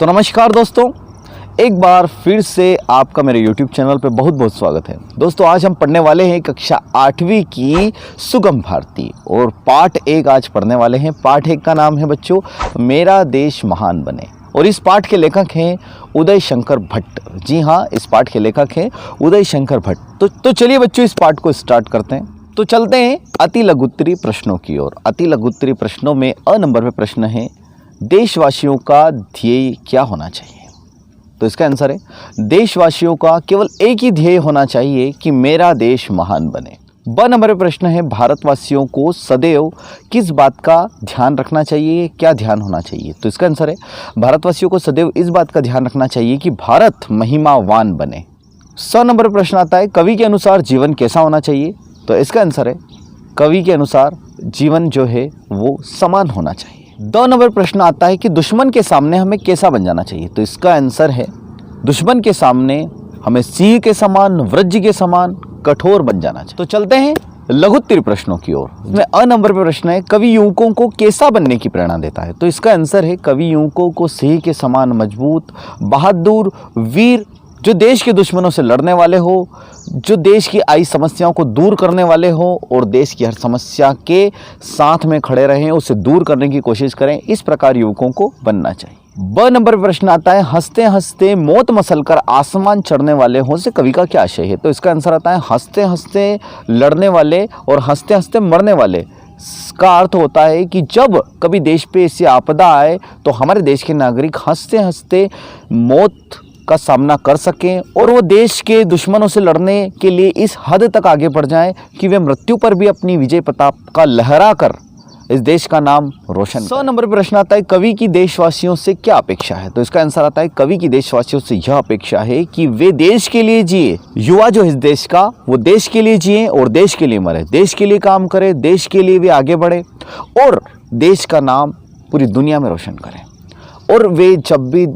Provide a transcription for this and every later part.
तो नमस्कार दोस्तों, एक बार फिर से आपका मेरे YouTube चैनल पे बहुत बहुत स्वागत है। दोस्तों आज हम पढ़ने वाले हैं कक्षा 8वीं की सुगम भारती और पाठ 1 आज पढ़ने वाले हैं। पाठ 1 का नाम है बच्चों मेरा देश महान बने और इस पाठ के लेखक हैं उदय शंकर भट्ट। जी हाँ, इस पाठ के लेखक हैं उदय शंकर भट्ट। तो चलिए बच्चों इस पाठ को स्टार्ट करते हैं। तो चलते हैं अति लघुत्तरी प्रश्नों की ओर। अति लघुत्तरी प्रश्नों में अ नंबर पे प्रश्न है देशवासियों का ध्येय क्या होना चाहिए। तो इसका आंसर है देशवासियों का केवल एक ही ध्येय होना चाहिए कि मेरा देश महान बने। ब नंबर पे प्रश्न है भारतवासियों को सदैव किस बात का ध्यान रखना चाहिए, क्या ध्यान होना चाहिए। तो इसका आंसर है भारतवासियों को सदैव इस बात का ध्यान रखना चाहिए कि भारत महिमावान बने। स नंबर पे प्रश्न आता है कवि के अनुसार जीवन कैसा होना चाहिए। तो इसका आंसर है कवि के अनुसार जीवन जो है वो समान होना चाहिए। 2 नंबर प्रश्न आता है कि दुश्मन के सामने हमें कैसा बन जाना चाहिए। तो इसका आंसर है दुश्मन के सामने हमें सिंह के समान, वज्र के समान कठोर बन जाना चाहिए। तो चलते हैं लघुत्तरी प्रश्नों की ओर। इसमें अ नंबर पर प्रश्न है कवि युवकों को कैसा बनने की प्रेरणा देता है। तो इसका आंसर है कवि युवकों को सिंह के समान मजबूत, बहादुर, वीर, जो देश के दुश्मनों से लड़ने वाले हो, जो देश की आई समस्याओं को दूर करने वाले हो और देश की हर समस्या के साथ में खड़े रहें, उसे दूर करने की कोशिश करें, इस प्रकार युवकों को बनना चाहिए। ब नंबर पर प्रश्न आता है हंसते हंसते मौत मसलकर आसमान चढ़ने वाले हों से कवि का क्या आशय है। तो इसका आंसर आता है हंसते हंसते लड़ने वाले और हंसते हंसते मरने वाले का अर्थ होता है कि जब कभी देश पे ऐसी आपदा आए तो हमारे देश के नागरिक हंसते हंसते मौत का सामना कर सकें और वो देश के दुश्मनों से लड़ने के लिए इस हद तक आगे बढ़ जाएं कि वे मृत्यु पर भी अपनी विजय पताका लहराकर इस देश का नाम रोशन करें। 100 नंबर पर प्रश्न आता है कवि की देशवासियों से क्या अपेक्षा है। तो इसका आंसर आता है कवि की देशवासियों से यह अपेक्षा है कि वे देश के लिए जिए। युवा जो इस देश का वो देश के लिए जिए और देश के लिए मरे, देश के लिए काम करे, देश के लिए वे आगे बढ़े और देश का नाम पूरी दुनिया में रोशन करें। और वे जब भी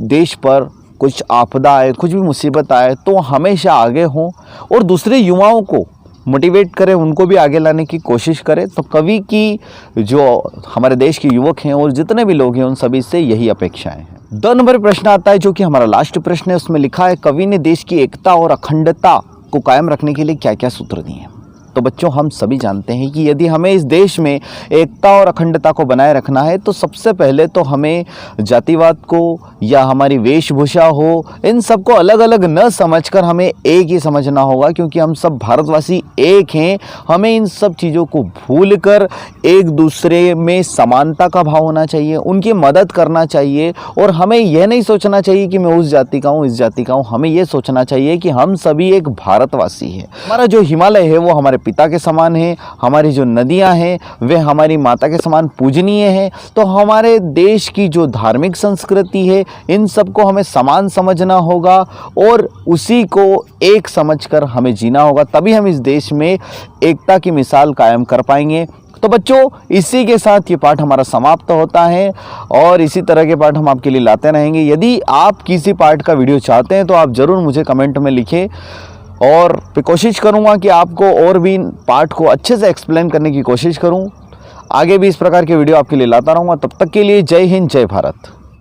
देश पर कुछ आपदा आए, कुछ भी मुसीबत आए तो हमेशा आगे हों और दूसरे युवाओं को मोटिवेट करें, उनको भी आगे लाने की कोशिश करें। तो कवि की जो हमारे देश के युवक हैं और जितने भी लोग हैं उन सभी से यही अपेक्षाएं हैं। 2 नंबर प्रश्न आता है जो कि हमारा लास्ट प्रश्न है। उसमें लिखा है कवि ने देश की एकता और अखंडता को कायम रखने के लिए क्या क्या सूत्र दिए हैं। तो बच्चों हम सभी जानते हैं कि यदि हमें इस देश में एकता और अखंडता को बनाए रखना है तो सबसे पहले तो हमें जातिवाद को या हमारी वेशभूषा हो, इन सबको अलग अलग न समझकर हमें एक ही समझना होगा, क्योंकि हम सब भारतवासी एक हैं। हमें इन सब चीज़ों को भूलकर एक दूसरे में समानता का भाव होना चाहिए, उनकी मदद करना चाहिए और हमें यह नहीं सोचना चाहिए कि मैं उस जाति का हूँ, इस जाति का हूँ। हमें यह सोचना चाहिए कि हम सभी एक भारतवासी हैं। हमारा जो हिमालय है वो हमारे पिता के समान है, हमारी जो नदियां हैं वे हमारी माता के समान पूजनीय हैं। तो हमारे देश की जो धार्मिक संस्कृति है इन सबको हमें समान समझना होगा और उसी को एक समझकर हमें जीना होगा, तभी हम इस देश में एकता की मिसाल कायम कर पाएंगे। तो बच्चों इसी के साथ ये पाठ हमारा समाप्त होता है और इसी तरह के पाठ हम आपके लिए लाते रहेंगे। यदि आप किसी पाठ का वीडियो चाहते हैं तो आप ज़रूर मुझे कमेंट में लिखें और मैं कोशिश करूंगा कि आपको और भी पार्ट को अच्छे से एक्सप्लेन करने की कोशिश करूं। आगे भी इस प्रकार के वीडियो आपके लिए लाता रहूंगा। तब तक के लिए जय हिंद, जय भारत।